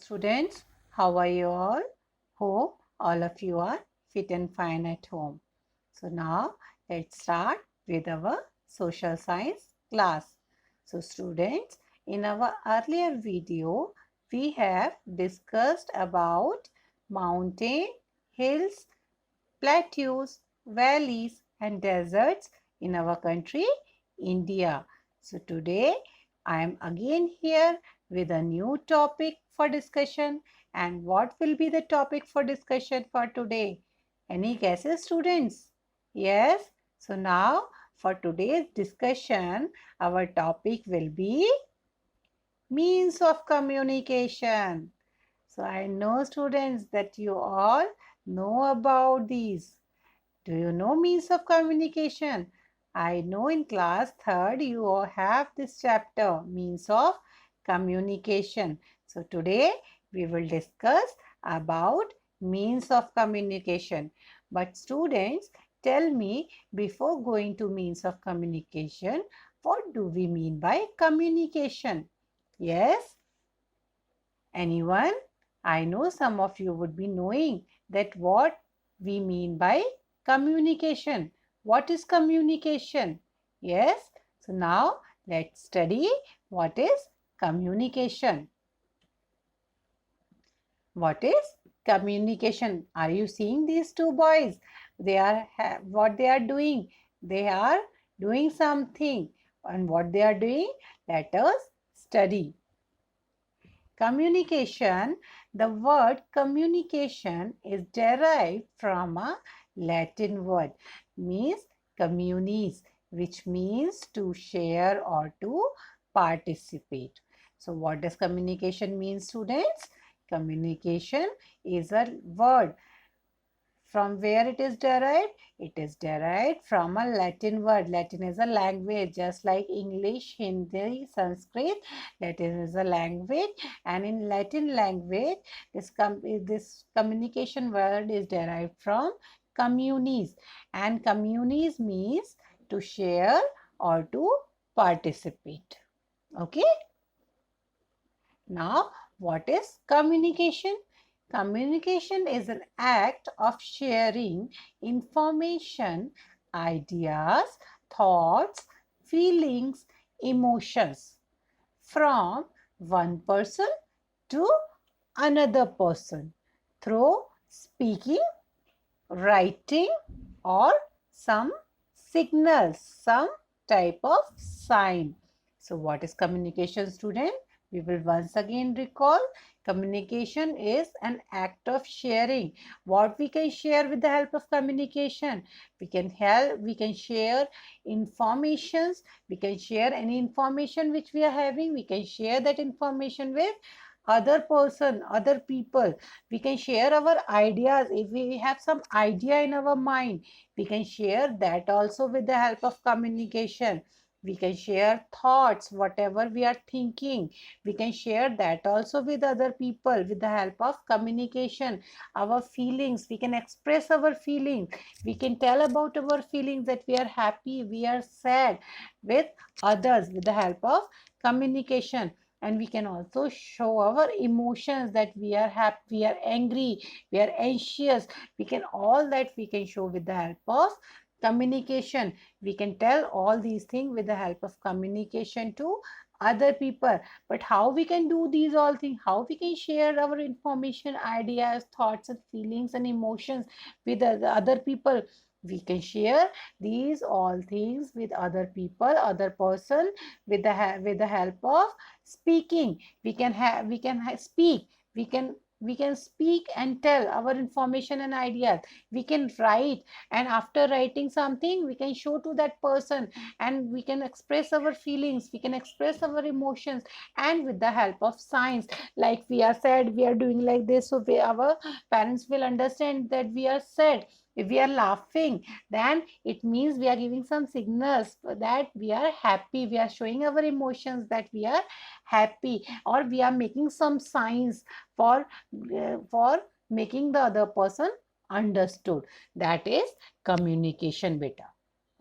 Students, how are you all? Hope all of you are fit and fine at home. So now let's start with our social science class. So students, in our earlier video, we have discussed about mountain, hills, plateaus, valleys and deserts in our country, India. So today I am again here with a new topic for discussion. And what will be the topic for discussion for today? Any guesses, students? Yes. So now for today's discussion, our topic will be means of communication. So I know, students, that you all know about these. Do you know means of communication? I know in class 3rd you all have this chapter, means of communication. So today we will discuss about means of communication. But students, tell me, before going to means of communication, what do we mean by communication? Yes? Anyone? I know some of you would be knowing that what we mean by communication. What is communication? Yes. So now let's study what is communication. What is communication? Are you seeing these two boys? They are what they are doing? They are doing something. And what they are doing? Let us study. Communication, the word communication is derived from a Latin word, means communis, which means to share or to participate. So what does communication mean, students? Communication is a word. From where it is derived? It is derived from a Latin word. Latin is a language, just like English, Hindi, Sanskrit. Latin is a language, and in Latin language, this communication word is derived from communis, and communis means to share or to participate. Okay. Now, what is communication? Communication is an act of sharing information, ideas, thoughts, feelings, emotions from one person to another person through speaking, writing, or some signals, some type of sign. So what is communication, student? We will once again recall, communication is an act of sharing. What we can share with the help of communication? We can share informations, we can share any information which we are having, we can share that information with other person, other people. We can share our ideas. If we have some idea in our mind, we can share that also with the help of communication. We can share thoughts, whatever we are thinking. We can share that also with other people with the help of communication. Our feelings, we can express our feelings. We can tell about our feelings, that we are happy, we are sad, with others with the help of communication. And we can also show our emotions, that we are happy, we are angry, we are anxious. We can all that we can show with the help of communication. We can tell all these things with the help of communication to other people. But how we can do these all things? How we can share our information, ideas, thoughts and feelings and emotions with the other people? We can share these all things with other people, other person, with the help of speaking. We can speak. We can speak and tell our information and ideas. We can write, and after writing something, we can show to that person, and we can express our feelings, we can express our emotions. And with the help of signs, like we are sad, we are doing like this, so our parents will understand that we are sad. If we are laughing, then it means we are giving some signals that we are happy. We are showing our emotions that we are happy, or we are making some signs for making the other person understood. That is communication, beta.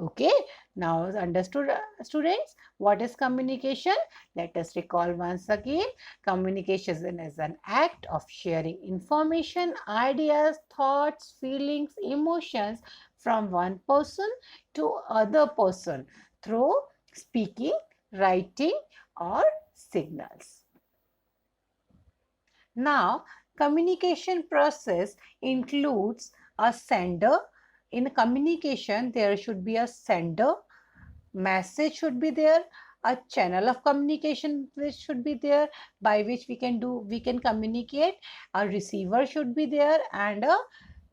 Okay, now understood, students, what is communication? Let us recall once again. Communication is an act of sharing information, ideas, thoughts, feelings, emotions from one person to other person through speaking, writing, or signals. Now, communication process includes a sender. In communication, there should be a sender, message should be there, a channel of communication which should be there, by which we can communicate, a receiver should be there, and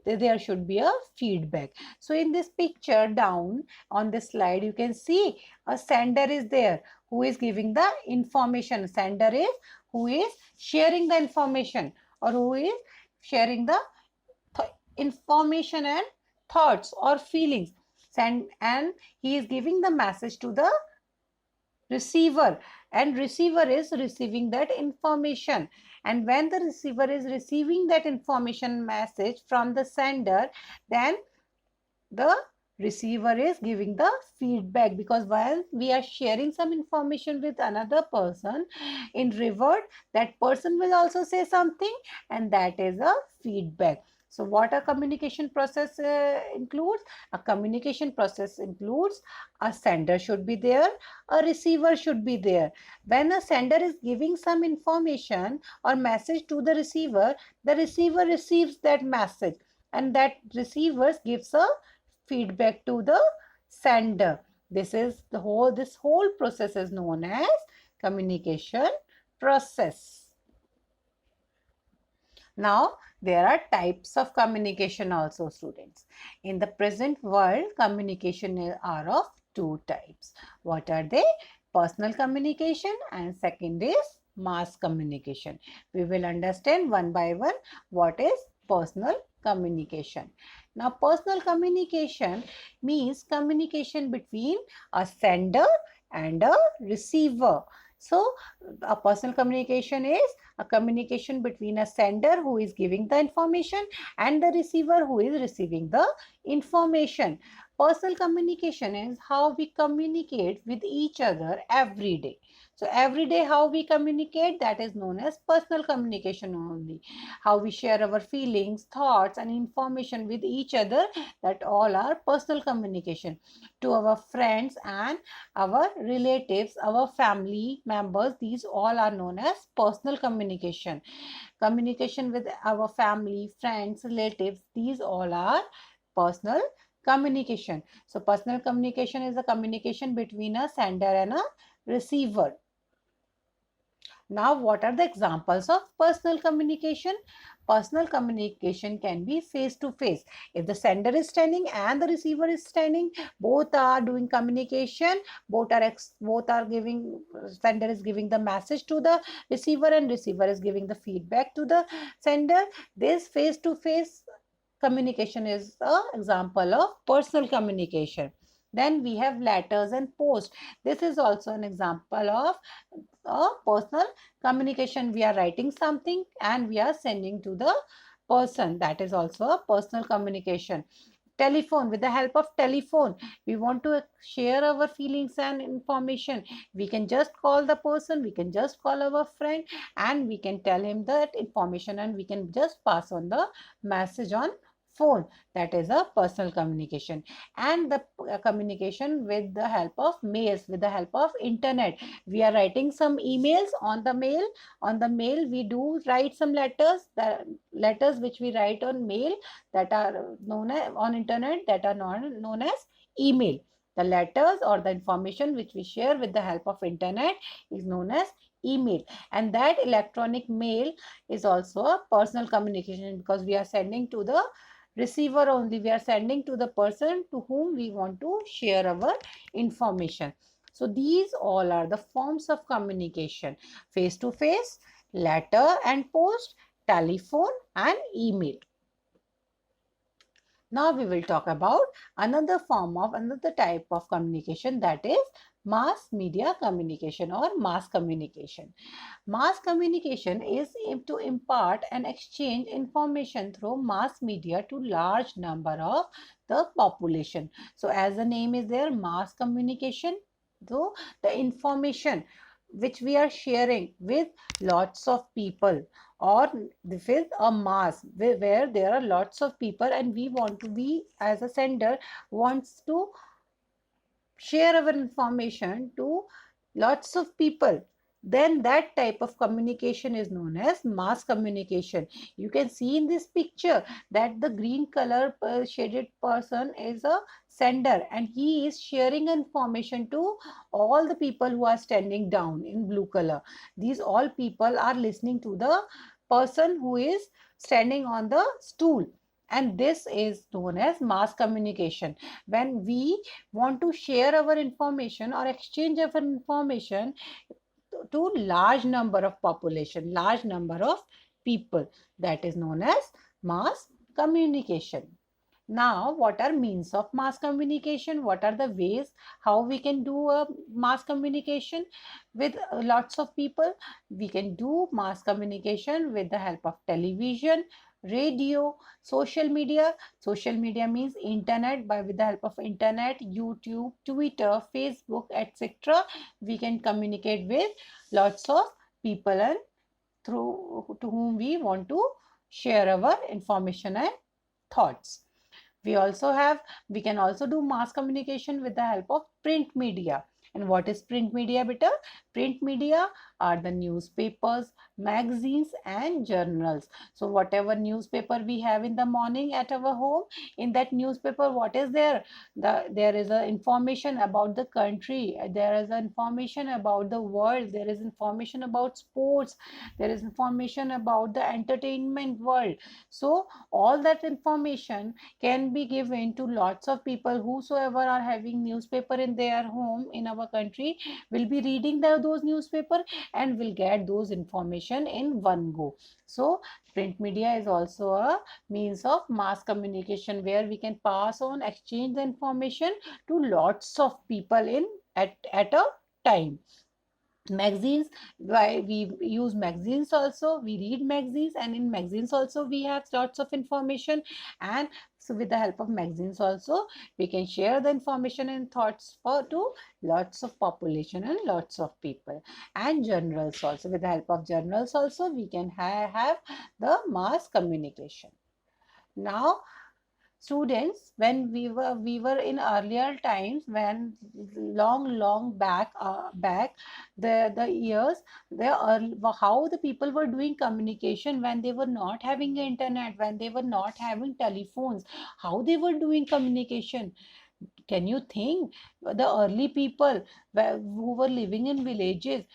there should be a feedback. So in this picture down on this slide, you can see a sender is there who is giving the information. Sender is who is sharing the information, or who is sharing the information and thoughts or feelings. And he is giving the message to the receiver, and receiver is receiving that information. And when the receiver is receiving that information message from the sender, then the receiver is giving the feedback, because while we are sharing some information with another person, in revert that person will also say something, and that is a feedback. So what a communication process includes? A communication process includes a sender should be there, a receiver should be there. When a sender is giving some information or message to the receiver receives that message, and that receiver gives a feedback to the sender. This whole process is known as communication process. Now, there are types of communication also, students. In the present world, communication are of two types. What are they? Personal communication, and second is mass communication. We will understand one by one what is personal communication. Now, personal communication means communication between a sender and a receiver. So, a personal communication is a communication between a sender who is giving the information and the receiver who is receiving the information. Personal communication is how we communicate with each other every day. So every day how we communicate, that is known as personal communication only. How we share our feelings, thoughts and information with each other, that all are personal communication. To our friends and our relatives, our family members, these all are known as personal communication. Communication with our family, friends, relatives, these all are personal communication. So personal communication is a communication between a sender and a receiver. Now, what are the examples of personal communication? Personal communication can be face to face. If the sender is standing and the receiver is standing, both are doing communication. Both are giving. Sender is giving the message to the receiver, and receiver is giving the feedback to the sender. This face to face communication is an example of personal communication. Then we have letters and post. This is also an example of a personal communication. We are writing something and we are sending to the person. That is also a personal communication. Telephone, with the help of telephone, we want to share our feelings and information. We can just call the person, we can just call our friend, and we can tell him that information, and we can just pass on the message on phone. That is a personal communication. And the communication with the help of mails, with the help of internet. We are writing some emails on the mail. On the mail we do write some letters. The letters which we write on mail, that are known as on internet, that are known as email. The letters or the information which we share with the help of internet is known as email. And that electronic mail is also a personal communication, because we are sending to the receiver only. We are sending to the person to whom we want to share our information. So these all are the forms of communication: face to face, letter and post, telephone and email. Now we will talk about another type of communication, that is mass media communication or mass communication. Mass communication is to impart and exchange information through mass media to large number of the population. So as the name is there, mass communication, so the information which we are sharing with lots of people, or this is a mass where there are lots of people and we as a sender wants to share our information to lots of people, then that type of communication is known as mass communication. You can see in this picture that the green color shaded person is a sender and he is sharing information to all the people who are standing down in blue color. These all people are listening to the person who is standing on the stool, and this is known as mass communication. When we want to share our information or exchange our information to large number of population, large number of people, that is known as mass communication. Now, what are means of mass communication? What are the ways how we can do a mass communication with lots of people? We can do mass communication with the help of television, radio, social media. Social media means internet. By with the help of internet, YouTube, Twitter, Facebook, etc., we can communicate with lots of people and through to whom we want to share our information and thoughts. We can also do mass communication with the help of print media. And what is print media, beta? Print media are the newspapers, magazines and journals. So whatever newspaper we have in the morning at our home, in that newspaper what is there? There is a information about the country, there is information about the world, there is information about sports, there is information about the entertainment world. So all that information can be given to lots of people. Whosoever are having newspaper in their home in our country will be reading those newspaper and will get those information in one go. So print media is also a means of mass communication where we can pass on, exchange the information to lots of people in at a time. Magazines, why we use magazines also, we read magazines, and in magazines also we have lots of information. And so with the help of magazines also we can share the information and thoughts for to lots of population and lots of people. And journals also, with the help of journals also we can have the mass communication. Now students, when we were in earlier times, when long back the years, how the people were doing communication when they were not having internet, when they were not having telephones, how they were doing communication. Can you think the early people who were living in villages,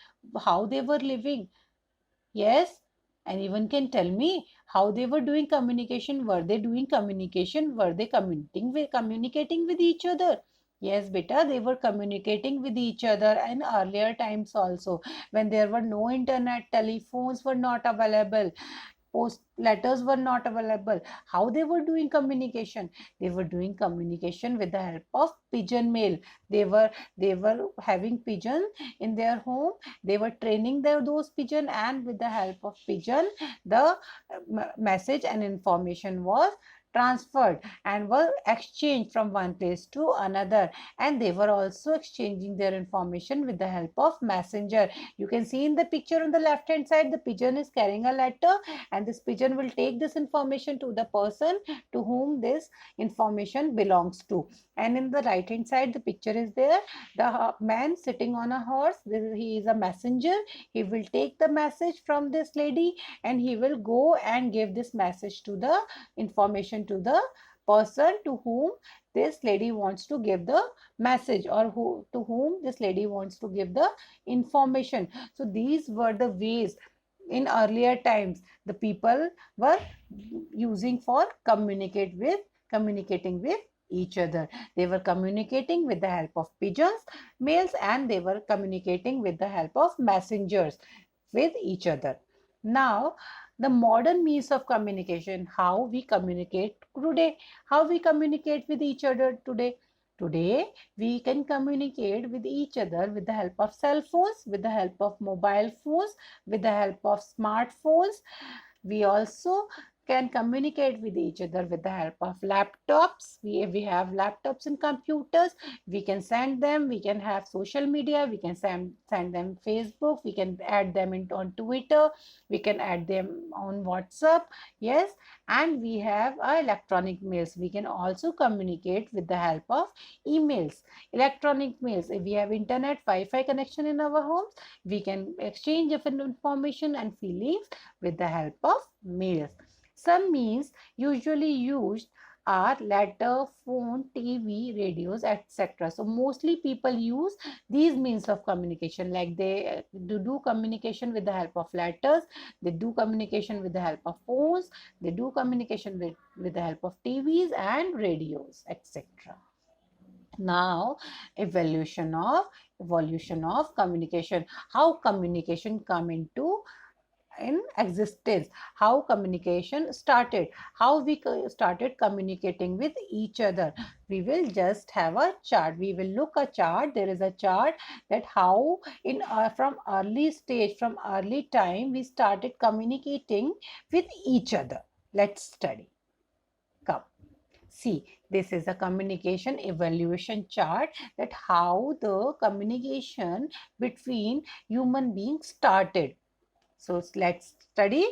how they were living? Yes, anyone can tell me how they were doing communication? Were they doing communication? Were they communicating with each other? Yes, beta, they were communicating with each other in earlier times also, when there were no internet, telephones were not available, post letters were not available. How they were doing communication? They were doing communication with the help of pigeon mail. They were having pigeon in their home. They were training those pigeon, and with the help of pigeon the message and information was transferred and were exchanged from one place to another. And they were also exchanging their information with the help of messenger. You can see in the picture on the left hand side, the pigeon is carrying a letter, and this pigeon will take this information to the person to whom this information belongs to. And in the right hand side, the picture is there, the man sitting on a horse. He is a messenger. He will take the message from this lady and he will go and give this message to the information to the person to whom this lady wants to give the message, or to whom this lady wants to give the information. So these were the ways in earlier times the people were using for communicating with each other. They were communicating with the help of pigeons, mails, and they were communicating with the help of messengers with each other. Now the modern means of communication, how we communicate today, how we communicate with each other today. Today, we can communicate with each other with the help of cell phones, with the help of mobile phones, with the help of smartphones. We also can communicate with each other with the help of laptops. We have laptops and computers. We can send them, we can have social media, we can send them Facebook, we can add them on Twitter, we can add them on WhatsApp. Yes, and we have electronic mails. We can also communicate with the help of emails, electronic mails. If we have internet, Wi-Fi connection in our homes, we can exchange of information and feelings with the help of mails. Some means usually used are letter, phone, TV, radios, etc. So mostly people use these means of communication, like they do communication with the help of letters, they do communication with the help of phones, they do communication with the help of TVs and radios, etc. Now, evolution of communication. How communication come into in existence, how communication started, how we started communicating with each other. We will just have a chart, we will look a chart. There is a chart that how in from early stage, from early time we started communicating with each other. Let's study. Come. See, this is a communication evaluation chart, that how the communication between human beings started. So let's study.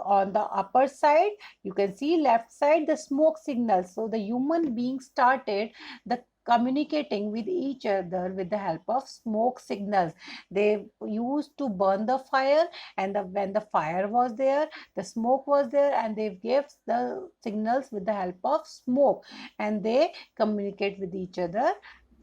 On the upper side, you can see left side the smoke signals. So the human beings started the communicating with each other with the help of smoke signals. They used to burn the fire, and when the fire was there, the smoke was there, and they gave the signals with the help of smoke, and they communicate with each other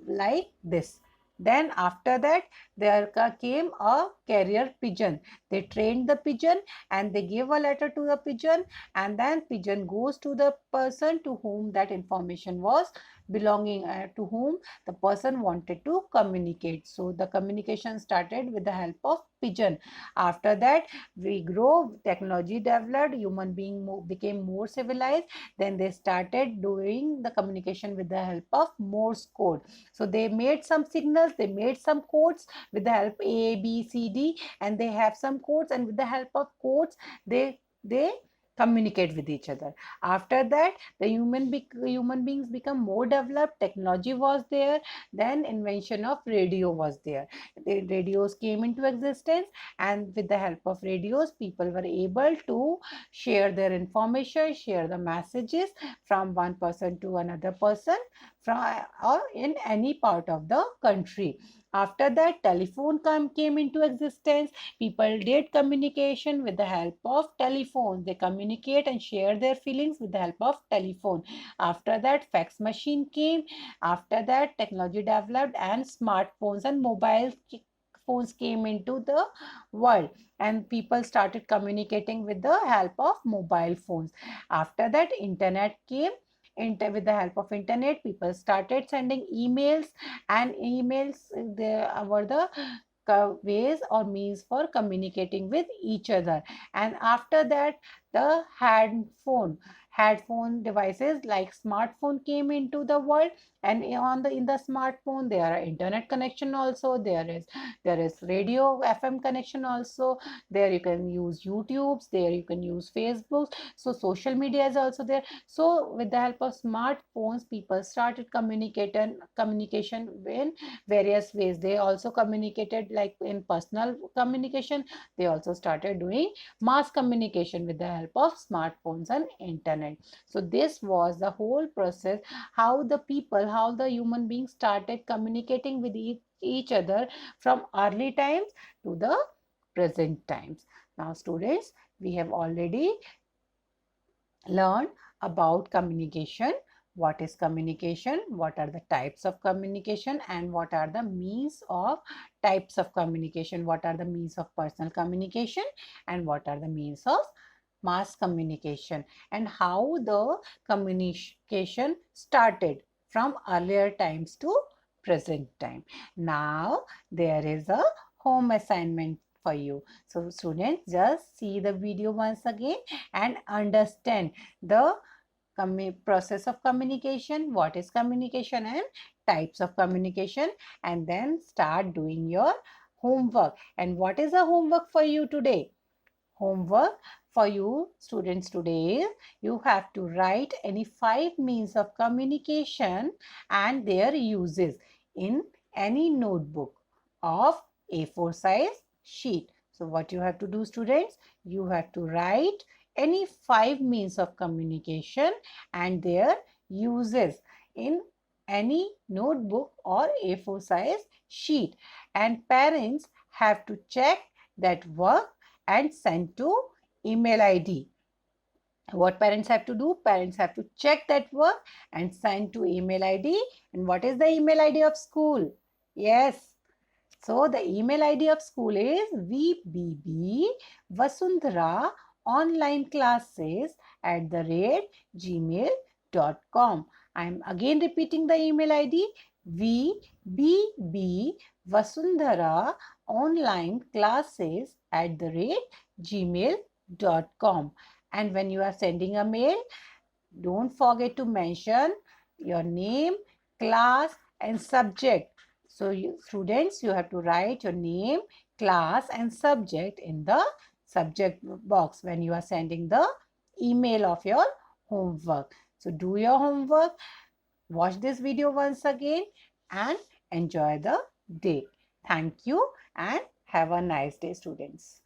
like this. Then after that, there came a carrier pigeon. They trained the pigeon and they gave a letter to the pigeon, and then pigeon goes to the person to whom that information was belonging, to whom the person wanted to communicate. So the communication started with the help of pigeon. After that, we grow, technology developed, human being became more civilized. Then they started doing the communication with the help of Morse code. So they made some signals, they made some codes with the help A, B, C, D, and they have some codes, and with the help of codes, they communicate with each other. After that, the human beings become more developed, technology was there, then invention of radio was there. The radios came into existence, and with the help of radios, people were able to share their information, share the messages from one person to another person, from or in any part of the country. After that, telephone came into existence. People did communication with the help of telephone. They communicate and share their feelings with the help of telephone. After that, fax machine came. After that, technology developed and smartphones and mobile phones came into the world, and people started communicating with the help of mobile phones. After that, internet came. With the help of internet, people started sending emails, and emails were the ways or means for communicating with each other. And after that, the headphone devices like smartphone came into the world, and in the smartphone there are internet connection also, there is radio FM connection also, there you can use YouTubes, there you can use Facebook, so social media is also there. So with the help of smartphones, people started communication in various ways. They also communicated like in personal communication. They also started doing mass communication with the help of smartphones and internet. So this was the whole process, how the human beings started communicating with each other from early times to the present times. Now students, we have already learned about communication. What is communication? What are the types of communication? And what are the means of types of communication? What are the means of personal communication? And what are the means of mass communication? And how the communication started from earlier times to present time. Now there is a home assignment for you. So students, just see the video once again and understand the process of communication, what is communication and types of communication, and then start doing your homework. And what is the homework for you today? Homework for you students today, you have to write any 5 means of communication and their uses in any notebook of A4 size sheet. So what you have to do, students, you have to write any 5 means of communication and their uses in any notebook or A4 size sheet, and parents have to check that work and send to email ID. What parents have to do? Parents have to check that work and send to email ID. And what is the email ID of school? Yes. So the email ID of school is VBB Vasundhara online classes @gmail.com. I am again repeating the email ID VBB Vasundhara online classes @gmail.com. And when you are sending a mail, don't forget to mention your name, class and subject. So students, you have to write your name, class and subject in the subject box when you are sending the email of your homework. So do your homework, watch this video once again and enjoy the day. Thank you and have a nice day, students.